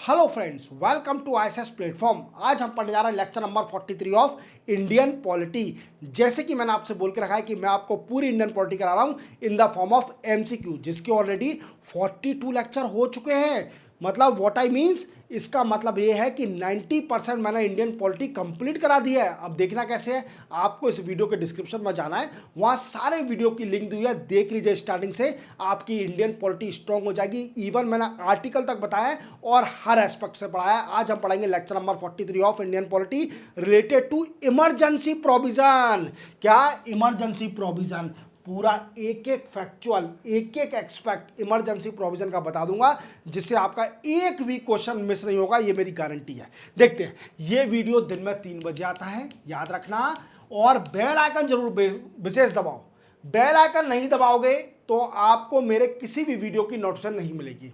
Hello friends, welcome to ISS platform. आज हम पढ़ने जा रहे हैं lecture number 43 of Indian polity. जैसे कि मैंने आपसे बोल के रखा है कि मैं आपको पूरी इंडियन पॉलिटी करा रहा हूं in the form of MCQ, जिसके ऑलरेडी 42 लेक्चर हो चुके हैं। मतलब व्हाट आई मीन्स, इसका मतलब ये है कि 90% मैंने इंडियन पॉलिटी कंप्लीट करा दी है। अब देखना कैसे है, आपको इस वीडियो के डिस्क्रिप्शन में जाना है, वहाँ सारे वीडियो की लिंक दी है, देख लीजिए स्टार्टिंग से। आपकी इंडियन पॉलिटी स्ट्रांग हो जाएगी। इवन मैंने आर्टिकल तक बताया है और हर एस्पेक्ट से पढ़ाया है। आज हम पढ़ेंगे lecture number 43 of Indian polity related to emergency provision. क्या इमरजेंसी प्रोविजन, पूरा एक एक फैक्चुअल, एक एक एक्सपेक्ट इमरजेंसी प्रोविजन का बता दूंगा, जिससे आपका एक भी क्वेश्चन मिस नहीं होगा, ये मेरी गारंटी है। देखते हैं, ये वीडियो दिन में 3 बजे आता है, याद रखना। और बेल आइकन जरूर विशेष दबाओ। बेल आइकन नहीं दबाओगे तो आपको मेरे किसी भी वीडियो की नोटिफिकेशन नहीं मिलेगी।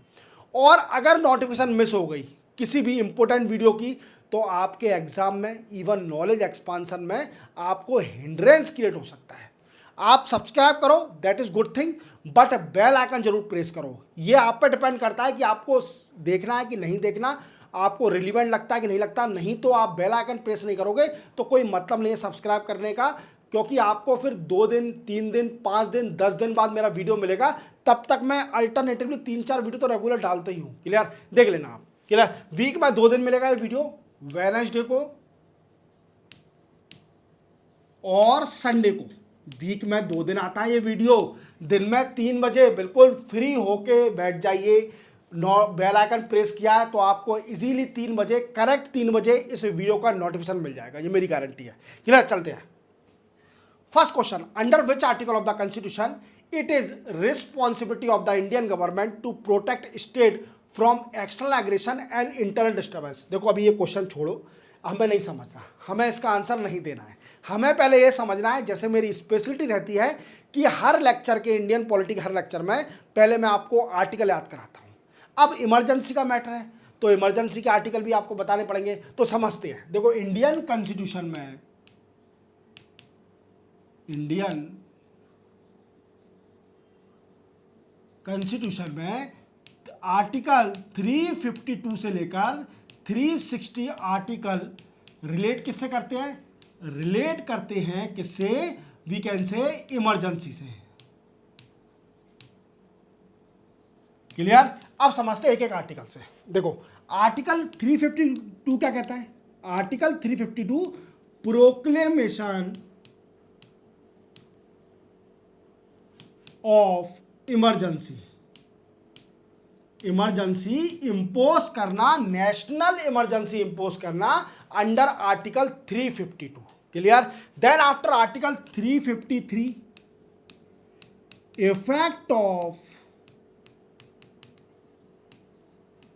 और अगर नोटिफिकेशन मिस हो गई किसी भी इंपॉर्टेंट वीडियो की, तो आपके एग्जाम में, इवन नॉलेज एक्सपांसन में आपको हिंड्रेंस क्रिएट हो सकता है। आप सब्सक्राइब करो, that is good thing, but bell icon जरूर प्रेस करो। ये आप पे डिपेंड करता है कि आपको देखना है कि नहीं देखना, आपको रिलीवेंट लगता है कि नहीं लगता। नहीं तो आप बेल आइकन प्रेस नहीं करोगे तो कोई मतलब नहीं है सब्सक्राइब करने का, क्योंकि आपको फिर 2 दिन, 3 दिन, 5 दिन, 10 दिन बाद मेरा वीडियो मिलेगा। तब तक मैं अल्टरनेटिवली 3-4 वीडियो तो रेगुलर डालते ही हूँ। क्लियर, देख लेना आप। क्लियर, वीक में 2 दिन मिलेगा ये वीडियो, वेडनेसडे को और संडे को। वीक में 2 दिन आता है ये वीडियो, दिन में 3 बजे। बिल्कुल फ्री होके बैठ जाइए। बेल आइकन प्रेस किया है तो आपको इजीली 3 बजे, करेक्ट 3 बजे इस वीडियो का नोटिफिकेशन मिल जाएगा, ये मेरी गारंटी है। क्लियर, चलते हैं। First question, under which article of the constitution it is responsibility of the Indian government to protect state from external aggression and internal disturbance. देखो, अभी ये क्वेश्चन छोड़ो, हमें नहीं समझना, हमें इसका आंसर नहीं देना है। हमें पहले ये समझना है, जैसे मेरी स्पेशलिटी रहती है कि हर लेक्चर के, इंडियन पॉलिटी के हर लेक्चर में पहले मैं आपको आर्टिकल याद कराता हूँ। अब इमरजेंसी का मैटर है तो इमरजेंसी के आर्टिकल भी आपको बताने पड़ेंगे, तो समझते हैं। देखो, इंडियन कॉन्स्टिट्यूशन में, इंडियन कॉन्स्टिट्यूशन में आर्टिकल 352 से लेकर 360 आर्टिकल रिलेट किससे करते हैं? रिलेट करते हैं किससे? वी कैन से इमरजेंसी से। क्लियर, अब समझते हैं एक एक आर्टिकल से। देखो, आर्टिकल 352 क्या कहता है? Article 352 proclamation of emergency. Emergency impose करना, नेशनल इमरजेंसी इंपोज करना under article 352। Clear, then after article 353 effect of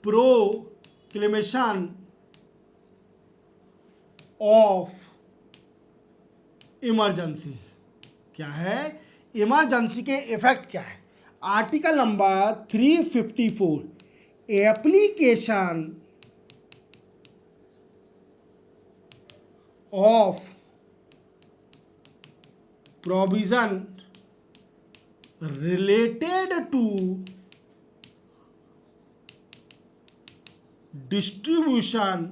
proclamation of emergency. क्या है? इमरजेंसी के इफेक्ट क्या है? Article number 354 application of provision related to distribution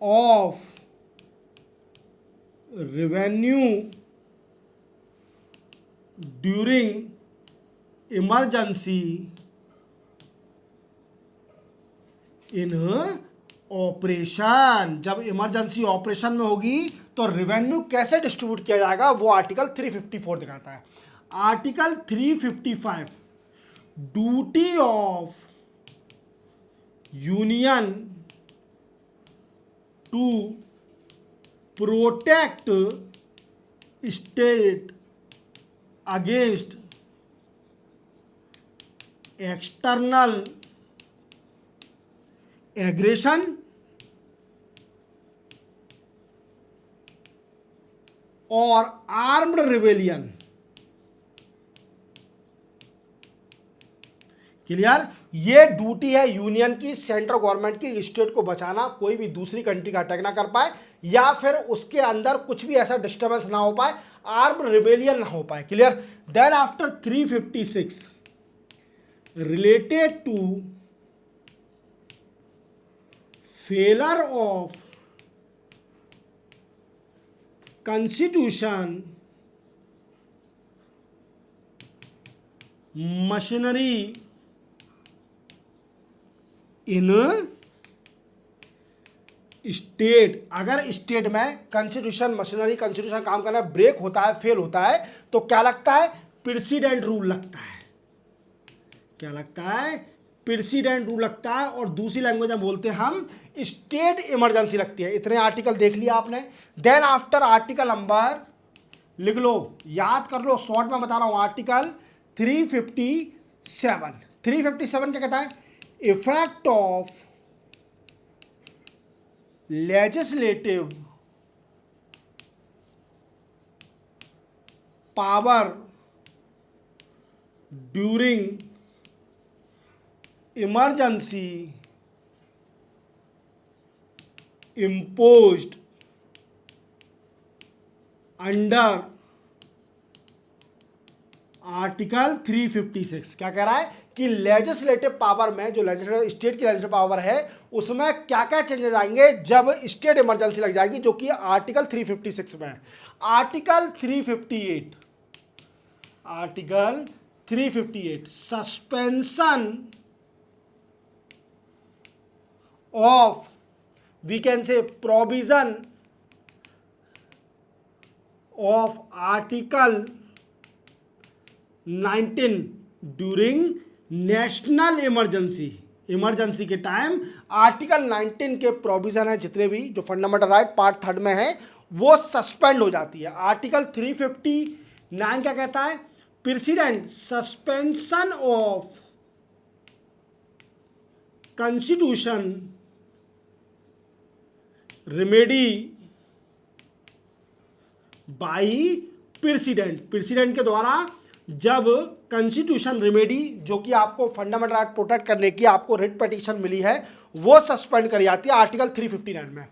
of revenue during emergency in operation. जब emergency operation में होगी तो रेवेन्यू कैसे डिस्ट्रीब्यूट किया जाएगा, वो आर्टिकल 354 दिखाता है। Article 355 duty of union to protect state against external aggression और आर्म्ड रिबेलियन। क्लियर, ये ड्यूटी है यूनियन की, सेंट्रल गवर्नमेंट की, स्टेट को बचाना, कोई भी दूसरी कंट्री का अटैक ना कर पाए या फिर उसके अंदर कुछ भी ऐसा डिस्टर्बेंस ना हो पाए, आर्म्ड रिबेलियन ना हो पाए। Clear, then after 356 related to failure of constitution machinery in state, अगर स्टेट में कॉन्स्टिट्यूशन मशीनरी कॉन्स्टिट्यूशन काम करना ब्रेक होता है, फेल होता है, तो क्या लगता है? प्रेसिडेंट रूल लगता है। क्या लगता है? प्रेसिडेंट रूल लगता है। और दूसरी लैंग्वेज में बोलते हैं हम स्टेट इमरजेंसी लगती है। इतने आर्टिकल देख लिया आपने। देन आफ्टर आर्टिकल नंबर लिख लो, याद कर लो, शॉर्ट में बता रहा हूं। आर्टिकल 357 क्या कहता है? Effect of legislative power during emergency imposed under article 356। क्या कह रहा है कि लेजिस्लेटिव पावर में, जो लेजिस्लेटिव स्टेट की लेजिस्लेटिव पावर है, उसमें क्या क्या चेंजेस आएंगे जब स्टेट इमरजेंसी लग जाएगी, जो कि आर्टिकल 356 में है। Article 358 suspension of, we can say, provision of article 19 during national emergency। Emergency के टाइम आर्टिकल 19 के प्रोविजन है जितने भी, जो फंडामेंटल राइट पार्ट 3 में है, वो सस्पेंड हो जाती है। आर्टिकल 359 क्या कहता है? President suspension of constitution remedy by president के द्वारा जब कॉन्स्टिट्यूशन रेमेडी, जो कि आपको फंडामेंटल राइट प्रोटेक्ट करने की आपको रिट पिटीशन मिली है, वो सस्पेंड करी जाती है आर्टिकल 359 में।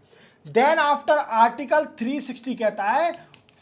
देन आफ्टर आर्टिकल 360 कहता है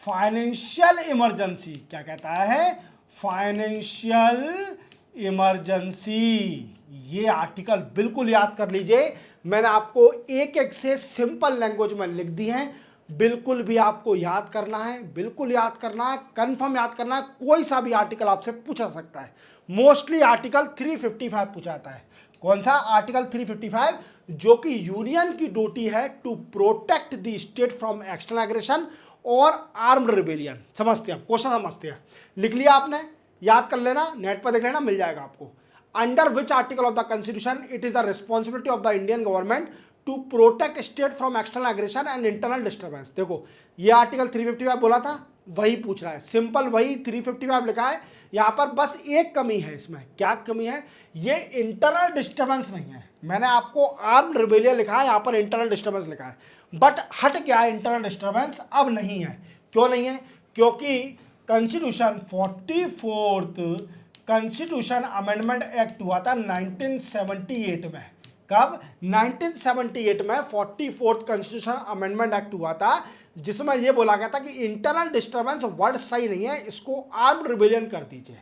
फाइनेंशियल इमरजेंसी। क्या कहता है? Financial emergency. ये आर्टिकल बिल्कुल याद कर लीजिए। मैंने आपको एक एक से सिंपल लैंग्वेज में लिख दी है। बिल्कुल भी आपको याद करना है, बिल्कुल याद करना है, कंफर्म याद करना है। कोई सा भी आर्टिकल आपसे पूछा सकता है। मोस्टली आर्टिकल 355 पूछा जाता है। कौन सा? आर्टिकल 355, जो कि यूनियन की ड्यूटी है to protect the state from external aggression और आर्म्ड रिबेलियन। समझते हैं, क्वेश्चन समझते हैं। लिख लिया आपने? याद कर लेना, नेट पर देख लेना, मिल जाएगा आपको। Under which article of the Constitution it is the responsibility of the Indian government to protect state from external aggression and internal disturbance। देखो, ये आर्टिकल 355 बोला था, वही पूछ रहा है। सिंपल वही 355 लिखा है। यहाँ पर बस एक कमी है इसमें। क्या कमी है? ये इंटरनल डिस्टर्बेंस नहीं है। मैंने आपको आर्म्ड रिबेलियन लिखा है, यहाँ पर इंटरनल डिस्टर्बेंस लिखा है। बट हट क्या है? इंटरनल डिस्टर्बेंस अब नहीं है। क्यों नहीं है? क्योंकि constitution 44th constitution amendment act हुआ था 1978 में। कब? 1978 में 44th कॉन्स्टिट्यूशन अमेंडमेंट एक्ट हुआ था, जिसमें यह बोला गया था कि इंटरनल डिस्टर्बेंस वर्ड सही नहीं है, इसको आर्म्ड रिबेलियन कर दीजिए।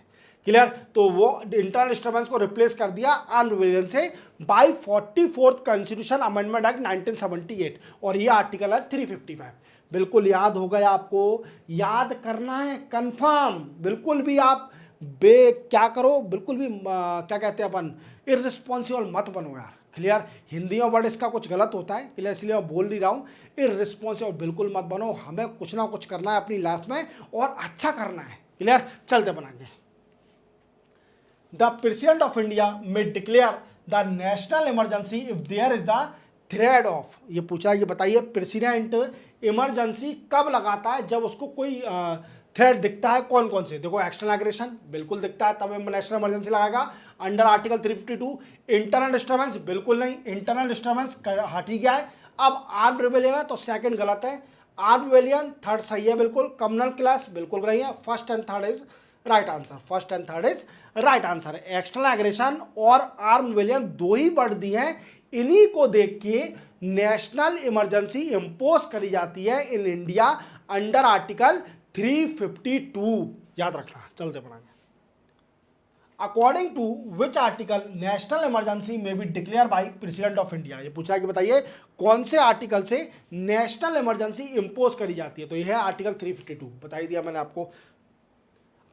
क्लियर? तो वो इंटरनल डिस्टर्बेंस को रिप्लेस कर दिया आर्म्ड रिबेलियन से by 44th constitution amendment act 1978। और ये आर्टिकल है 355। बिल्कुल याद हो गया आपको, याद करना है कंफर्म। बिल्कुल भी आप क्या करो, बिल्कुल भी क्या कहते हैं अपन, इररिस्पॉन्सिबल मत बनो यार। क्लियर? हिंदी में वर्ड इसका कुछ गलत होता है, क्लियर, इसलिए मैं बोल नहीं रहा हूँ। इररिस्पॉन्सिबल बिल्कुल मत बनो। हमें कुछ ना कुछ करना है अपनी लाइफ में और अच्छा करना है। क्लियर? चलते बनाएंगे। द प्रेसिडेंट ऑफ इंडिया में declare the national emergency if there is the threat of. ये पूछा, ये बताइए, प्रेसिडेंट इमरजेंसी कब लगाता है? जब उसको कोई थ्रेड दिखता है। कौन कौन से? देखो, एक्सटर्नल एग्रेशन बिल्कुल दिखता है, तब नेशनल इमरजेंसी लगाएगा। अंडर आर्टिकल 352 इंटरनल डिस्टर्बेंस बिल्कुल नहीं, इंटरनल डिस्टर्बेंस हट ही गया है। अब आर्म रिबेलियन है तो सेकंड गलत है, आर्म रिबेलियन थर्ड सही है बिल्कुल। कम्युनल क्लास बिल्कुल नहीं है। First and third is right answer, first and third is right answer. External aggression और आर्म रिबेलियन दो ही वर्ड दिए हैं, इन्हीं को देख के नेशनल इमरजेंसी इंपोज करी जाती है इन इंडिया अंडर आर्टिकल 352। याद रखना। चलते पढ़ाएंगे। According to which article national emergency में be declared by president of India. ये पूछा है कि बताइए कौन से आर्टिकल से नेशनल इमरजेंसी इंपोज करी जाती है, तो यह है आर्टिकल 352, बता ही दिया मैंने आपको।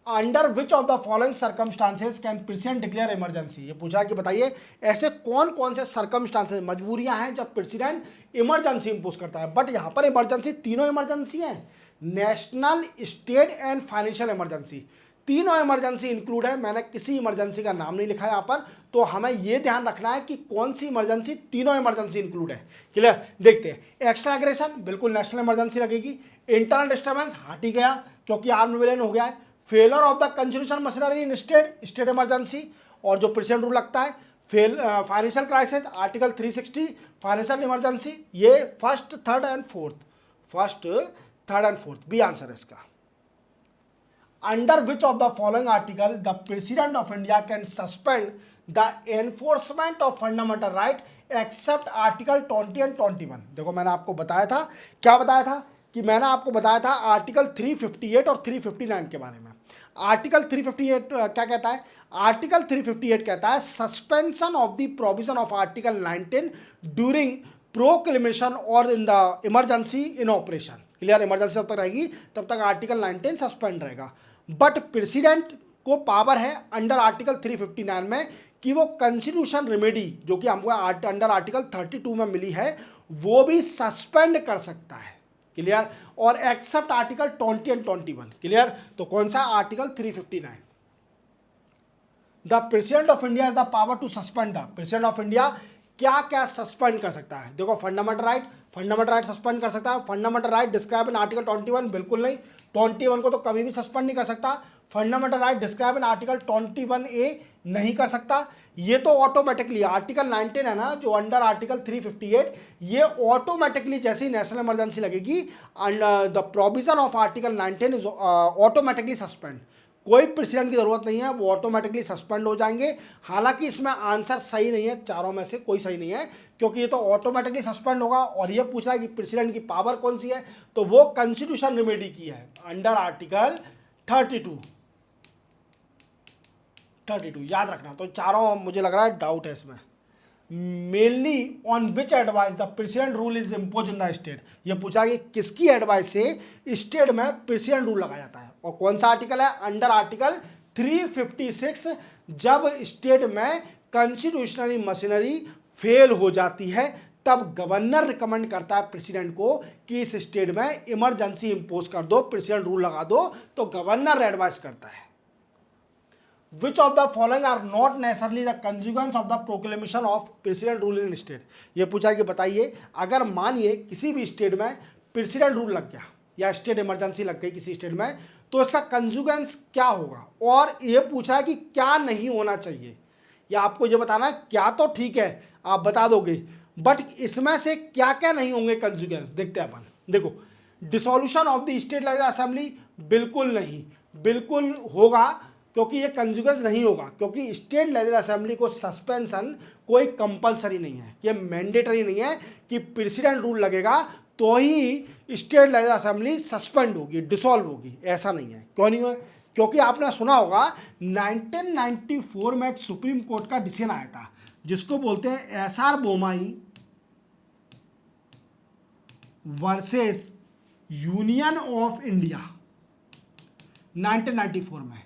Under which of the following circumstances can president declare emergency. ये पूछा कि बताइए ऐसे कौन कौन से सर्कमस्टांसेस, मजबूरियां हैं जब प्रेसिडेंट इमरजेंसी इंपोज करता है। बट यहां पर इमरजेंसी तीनों इमरजेंसी हैं, national, state and financial emergency, तीनों इमरजेंसी इंक्लूड है। मैंने किसी इमरजेंसी का नाम नहीं लिखा है यहाँ पर, तो हमें यह ध्यान रखना है कि कौन सी इमरजेंसी, तीनों इमरजेंसी इंक्लूड है। क्लियर, देखते हैं। एक्स्ट्रा एग्रेशन बिल्कुल नेशनल इमरजेंसी लगेगी। इंटरनल डिस्टर्बेंस हट ही गया क्योंकि आर्म रिबेलियन हो गया है। Failure of the constitution machinery in state, state emergency, और जो प्रेसिडेंट रूल लगता है। Financial crisis article 360, financial emergency, ये first, third and fourth, first, third and fourth B answer है इसका। Under which of the following article the president of India can suspend the enforcement of fundamental right except article 20 and 21। देखो मैंने आपको बताया था, क्या बताया था कि मैंने आपको बताया था आर्टिकल 358 और 359 के बारे में। आर्टिकल 358 क्या कहता है? आर्टिकल 358 कहता है suspension of the provision of article 19 during proclamation और in the emergency in operation. Clear, emergency जब तक रहेगी तब तक आर्टिकल 19 सस्पेंड रहेगा। बट प्रेसिडेंट को पावर है अंडर आर्टिकल 359 में कि वो कॉन्स्टिट्यूशन रेमेडी जो कि हमको अंडर आर्टिकल 32 में मिली है वो भी सस्पेंड कर सकता है। क्लियर, और एक्सेप्ट आर्टिकल 20 एंड 21। क्लियर, तो कौन सा? Article 359। The president of India is the power to suspend. The president of India क्या क्या सस्पेंड कर सकता है? देखो फंडामेंटल राइट सस्पेंड कर सकता है। Fundamental right describe in article 21, बिल्कुल नहीं, 21 को तो कभी भी सस्पेंड नहीं कर सकता। Fundamental right describe in article 21A नहीं कर सकता। ये तो ऑटोमेटिकली आर्टिकल 19 है ना जो अंडर आर्टिकल 358, ये ऑटोमेटिकली जैसे ही नेशनल इमरजेंसी लगेगी the provision of article 19 is automatically suspend. कोई प्रेसिडेंट की जरूरत नहीं है, वो ऑटोमेटिकली सस्पेंड हो जाएंगे। हालांकि इसमें आंसर सही नहीं है, चारों में से कोई सही नहीं है क्योंकि ये तो ऑटोमेटिकली सस्पेंड होगा। और ये पूछ रहा है कि प्रेसिडेंट की पावर कौन सी है, तो वो कॉन्स्टिट्यूशन रेमेडी की है अंडर आर्टिकल 32 याद रखना। तो चारों मुझे लग रहा है डाउट है इसमें। Mainly on which advice the president rule is impose in the state. ये पूछा कि किसकी एडवाइस से स्टेट में प्रेसिडेंट रूल लगाया जाता है, और कौन सा आर्टिकल है? Under article 356। जब स्टेट में कॉन्स्टिट्यूशनरी मशीनरी फेल हो जाती है तब गवर्नर रिकमेंड करता है प्रेसिडेंट को कि इस स्टेट में इमरजेंसी इंपोज कर दो, प्रेसिडेंट रूल लगा दो, तो गवर्नर एडवाइस करता है। Which of the following are not necessarily the consequence of the proclamation of president rule in state। ये पूछा कि बताइए अगर मानिए किसी भी स्टेट में प्रेसिडेंट रूल लग गया या स्टेट इमरजेंसी लग गई किसी स्टेट में, तो इसका कंसिक्वेंस क्या होगा, और ये पूछ रहा है कि क्या नहीं होना चाहिए। या आपको ये बताना है, क्या तो ठीक है आप बता दोगे, बट इसमें से क्या क्या नहीं होंगे कंसिक्वेंस, देखते हैं अपन। देखो, dissolution of the state legislative assembly बिल्कुल नहीं, बिल्कुल होगा क्योंकि ये कंजुगेस नहीं होगा, क्योंकि स्टेट लेजिस्लेटिव असेंबली को सस्पेंशन कोई कंपलसरी नहीं है, ये मैंडेटरी नहीं है कि प्रेसिडेंट रूल लगेगा तो ही स्टेट लेजिस्लेटिव असेंबली सस्पेंड होगी, डिसॉल्व होगी, ऐसा नहीं है। क्यों नहीं है? क्योंकि आपने सुना होगा 1994 में एक सुप्रीम कोर्ट का डिसीजन आया था जिसको बोलते हैं SR Bommai versus Union of India. 1994 में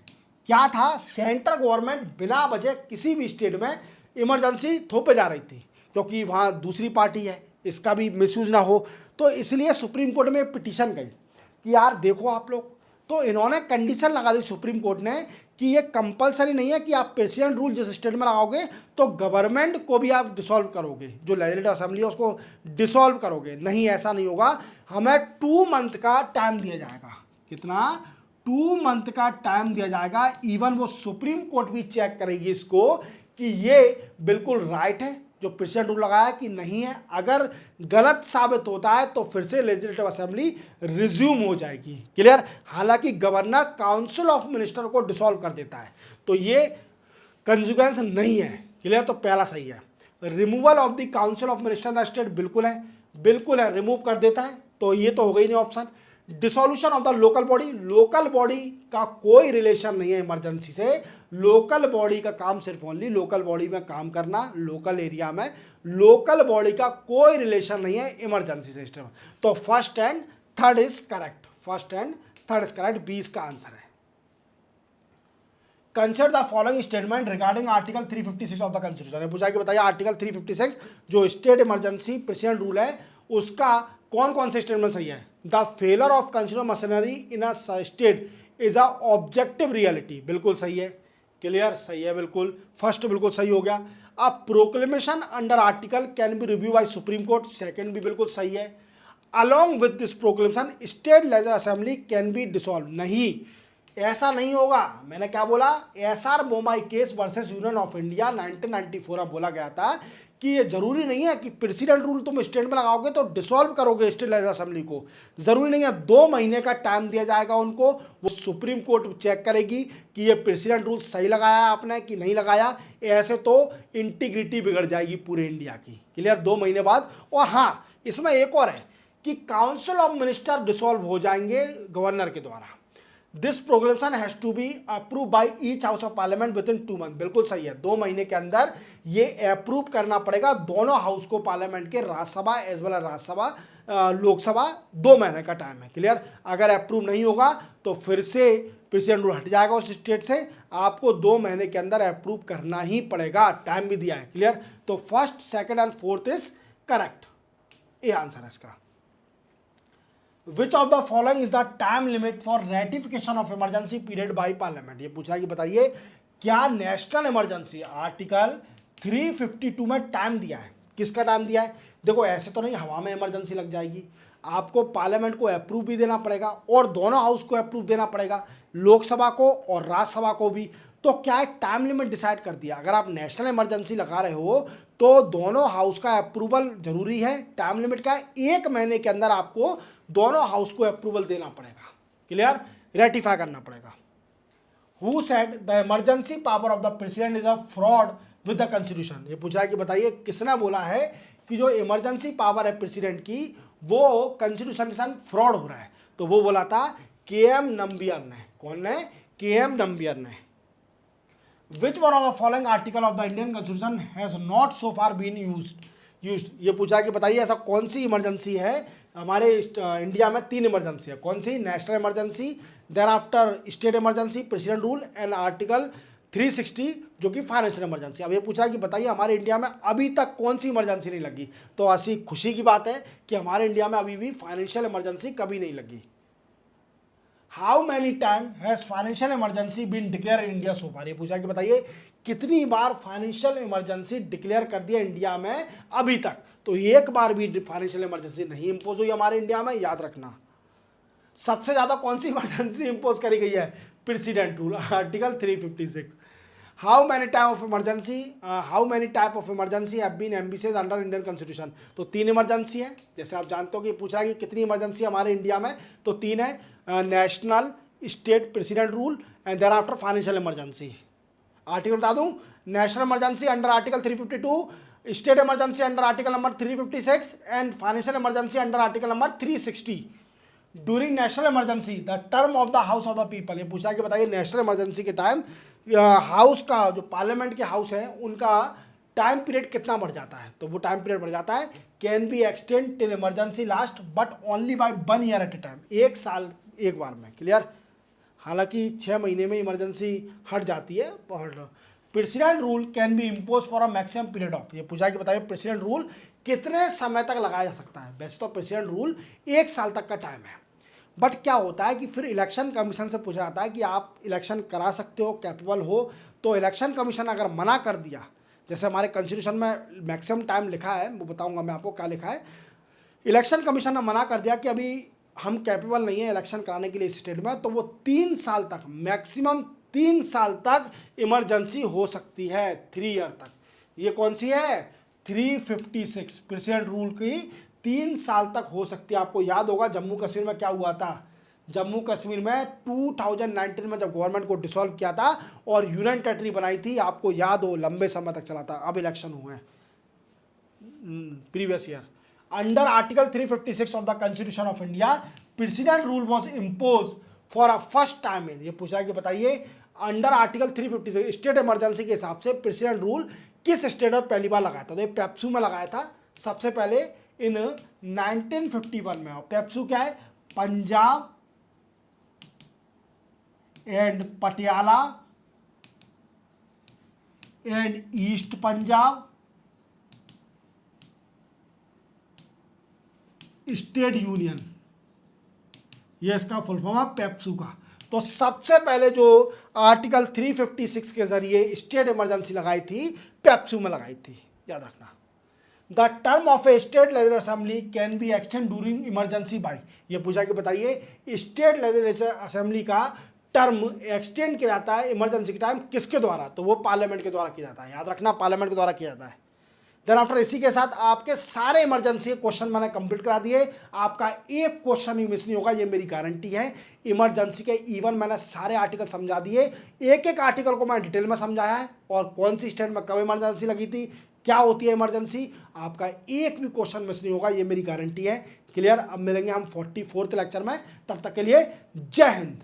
क्या था? सेंट्रल गवर्नमेंट बिना वजह किसी भी स्टेट में इमरजेंसी थोपे जा रही थी क्योंकि वहाँ दूसरी पार्टी है, इसका भी मिसयूज ना हो, तो इसलिए सुप्रीम कोर्ट में पिटीशन गई कि यार देखो आप लोग, तो इन्होंने कंडीशन लगा दी सुप्रीम कोर्ट ने कि ये कंपलसरी नहीं है कि आप प्रेसिडेंट रूल जिस स्टेट में लगाओगे तो गवर्नमेंट को भी आप डिसॉल्व करोगे, जो लेजिस्लेटिव असेंबली है उसको डिसॉल्व करोगे। नहीं, ऐसा नहीं होगा। हमें 2 मंथ का टाइम दिया जाएगा। कितना? 2 मंथ का टाइम दिया जाएगा। इवन वो सुप्रीम कोर्ट भी चेक करेगी इसको कि ये बिल्कुल राइट है जो प्रेसिडेंट रूल लगाया कि नहीं है। अगर गलत साबित होता है तो फिर से लेजिस्लेटिव असेंबली रिज्यूम हो जाएगी। क्लियर? हालांकि गवर्नर काउंसिल ऑफ मिनिस्टर को डिसॉल्व कर देता है, तो ये कंजुगेंस नहीं है। क्लियर? तो पहला सही है। Removal of the council of minister the state बिल्कुल है, बिल्कुल है, रिमूव कर देता है, तो ये तो हो गई नहीं option. Dissolution of the local body, local body का कोई रिलेशन नहीं है इमरजेंसी से। लोकल बॉडी का काम सिर्फ ओनली लोकल बॉडी में काम करना, लोकल एरिया में। लोकल बॉडी का कोई रिलेशन नहीं है इमरजेंसी सिस्टम। तो first and third is correct, first and third is correct, B इसका आंसर है। Consider the following statement regarding article 356 of the constitution. पूछा कि बताइए आर्टिकल 356 जो स्टेट इमरजेंसी प्रेसिडेंट रूल है उसका कौन कौन से स्टेटमेंट सही है। The failure of consider machinery in a state is a objective reality, बिल्कुल सही है, क्लियर, सही है बिल्कुल, फर्स्ट बिल्कुल सही हो गया। A proclamation under article can be review by Supreme Court, second भी बिल्कुल सही है। Along with this proclamation state legislative assembly can be dissolve, नहीं, ऐसा नहीं होगा। मैंने क्या बोला, S R Bommai case versus Union of India 1994 में बोला गया था कि ये जरूरी नहीं है कि प्रेसिडेंट रूल तुम स्टेट में लगाओगे तो डिसॉल्व करोगे स्टेट लेजिस्लेटिव असेंबली को, जरूरी नहीं है। 2 महीने का टाइम दिया जाएगा उनको, वो सुप्रीम कोर्ट चेक करेगी कि ये प्रेसिडेंट रूल सही लगाया आपने कि नहीं लगाया। ऐसे तो इंटीग्रिटी बिगड़ जाएगी पूरे इंडिया की, क्लियर, 2 महीने बाद। और हाँ, इसमें एक और है कि काउंसिल ऑफ मिनिस्टर डिसॉल्व हो जाएंगे गवर्नर के द्वारा। This proclamation has to be approve by each house of parliament within 2 month, बिल्कुल सही है, 2 महीने के अंदर ये अप्रूव करना पड़ेगा दोनों हाउस को पार्लियामेंट के, Rajya Sabha as well as Rajya Sabha, Lok Sabha, 2 महीने का टाइम है, क्लियर। अगर अप्रूव नहीं होगा तो फिर से प्रेसिडेंट रूल हट जाएगा उस स्टेट से, आपको 2 महीने के अंदर अप्रूव करना ही पड़ेगा, टाइम भी दिया है, क्लियर। तो first, second and fourth is correct, ये आंसर है इसका। Which of the following is the time limit for ratification of emergency period by parliament? ये पूछ रहा है कि बताइए क्या नेशनल इमरजेंसी आर्टिकल 352 में टाइम दिया है, किसका टाइम दिया है। देखो ऐसे तो नहीं हवा में इमरजेंसी लग जाएगी, आपको पार्लियामेंट को अप्रूव भी देना पड़ेगा और दोनों हाउस को अप्रूव देना पड़ेगा, लोकसभा को और राज्यसभा को भी। तो क्या एक टाइम लिमिट डिसाइड कर दिया, अगर आप नेशनल इमरजेंसी लगा रहे हो तो दोनों हाउस का अप्रूवल जरूरी है। टाइम लिमिट का 1 महीने के अंदर आपको दोनों हाउस को अप्रूवल देना पड़ेगा, क्लियर, रेटिफाई करना पड़ेगा। Who said the emergency power of the president is a fraud with the constitution. ये पूछा है कि बताइए किसने बोला है कि जो इमरजेंसी पावर है प्रेसिडेंट की वो कॉन्स्टिट्यूशन के साथ फ्रॉड हो रहा है। तो वो बोला था के.एम. नंबियर ने। कौन ने, के.एम. नंबियर ने। Which one of the following article of the Indian Constitution has not so far been used? ये पूछा कि बताइए ऐसा कौन सी इमरजेंसी है हमारे इंडिया में, 3 इमरजेंसी है, कौन सी, national emergency, then after state emergency, president rule and article 360 जो कि फाइनेंशियल इमरजेंसी। अब ये पूछा कि बताइए हमारे इंडिया में अभी तक कौन सी इमरजेंसी नहीं लगी। तो ऐसी खुशी की बात है कि हमारे इंडिया में अभी भी फाइनेंशियल इमरजेंसी कभी नहीं लगी। How many time has financial emergency been declare in India so far. ये पूछा कि बताइए कितनी बार फाइनेंशियल इमरजेंसी डिक्लेयर कर दिया इंडिया में अभी तक। तो एक बार भी फाइनेंशियल इमरजेंसी नहीं इंपोज हुई हमारे इंडिया में, याद रखना। सबसे ज्यादा कौन सी इमरजेंसी इंपोज करी गई है, president rule, article 356। How many type of emergency have been एम्बिसेज अंडर इंडियन कॉन्स्टिट्यूशन। तो 3 इमरजेंसी है, जैसे आप जानते हो कि पूछ रहा है कि कितनी इमरजेंसी हमारे इंडिया में, तो 3 है, national, state president rule and thereafter financial emergency. Article बता दूं, national emergency under article 352, state emergency under article number 356 and financial emergency under article number 360। During national emergency the term of the house of the people. ये पूछा कि बताइए national emergency के time house का, जो parliament के house है उनका टाइम पीरियड कितना बढ़ जाता है। तो वो टाइम पीरियड बढ़ जाता है, can be extend till emergency last but only by 1 year at a time, 1 साल एक बार में, क्लियर। हालांकि 6 महीने में इमरजेंसी हट जाती है। President rule can be impose for a maximum period of. ये पूछा कि बताइए प्रेसिडेंट रूल कितने समय तक लगाया जा सकता है। वैसे तो प्रेसिडेंट रूल 1 साल तक का टाइम है, बट क्या होता है कि फिर इलेक्शन कमीशन से पूछा जाता है कि आप इलेक्शन करा सकते हो, कैपेबल हो। तो इलेक्शन कमीशन अगर मना कर दिया, जैसे हमारे कॉन्स्टिट्यूशन में मैक्सिमम टाइम लिखा है, वो बताऊंगा मैं आपको क्या लिखा है। इलेक्शन कमीशन ने मना कर दिया कि अभी हम कैपेबल नहीं है इलेक्शन कराने के लिए इस स्टेट में, तो वो 3 साल तक, मैक्सिमम 3 साल तक इमरजेंसी हो सकती है, 3 ईयर तक। ये कौन सी है, 356 प्रेसिडेंट रूल की 3 साल तक हो सकती है। आपको याद होगा जम्मू कश्मीर में क्या हुआ था, जम्मू कश्मीर में 2019 में जब गवर्नमेंट को डिसॉल्व किया था और यूनियन टेरिटरी बनाई थी, आपको याद हो लंबे समय तक चला था, अब इलेक्शन हुए हैं previous year. Under article 356 of the constitution of India president rule was impose for a first time in, ये पूछ रहा है कि बताइए अंडर आर्टिकल 356 स्टेट इमरजेंसी के हिसाब से प्रेसिडेंट रूल किस स्टेट में पहली बार लगाया था? तो ये पेप्सू में लगाया था सबसे पहले इन 1951 में। और पेप्सू क्या है? Punjab and Patiala and east Punjab state union, ये इसका फुल फॉर्म है पेप्सू का। तो सबसे पहले जो आर्टिकल 356 के जरिए स्टेट इमरजेंसी लगाई थी पेप्सू में लगाई थी, याद रखना। The term of A state legislative assembly can be extend during emergency by, ये पूछा कि बताइए स्टेट लेजिस्लेटिव असेंबली का टर्म एक्सटेंड किया जाता है इमरजेंसी के टाइम किसके द्वारा? तो वो पार्लियामेंट के द्वारा किया जाता है, याद रखना, पार्लियामेंट के द्वारा किया जाता है। देन आफ्टर इसी के साथ आपके सारे इमरजेंसी क्वेश्चन मैंने कंप्लीट करा दिए, आपका एक क्वेश्चन भी मिस नहीं होगा, ये मेरी गारंटी है। इमरजेंसी के इवन मैंने सारे आर्टिकल समझा दिए, एक एक आर्टिकल को मैं डिटेल में समझाया है, और कौन सी स्टेट में कब इमरजेंसी लगी थी, क्या होती है इमरजेंसी, आपका एक भी क्वेश्चन मिस नहीं होगा, ये मेरी गारंटी है। क्लियर? अब मिलेंगे हम 44वें लेक्चर में, तब तक के लिए जय हिंद।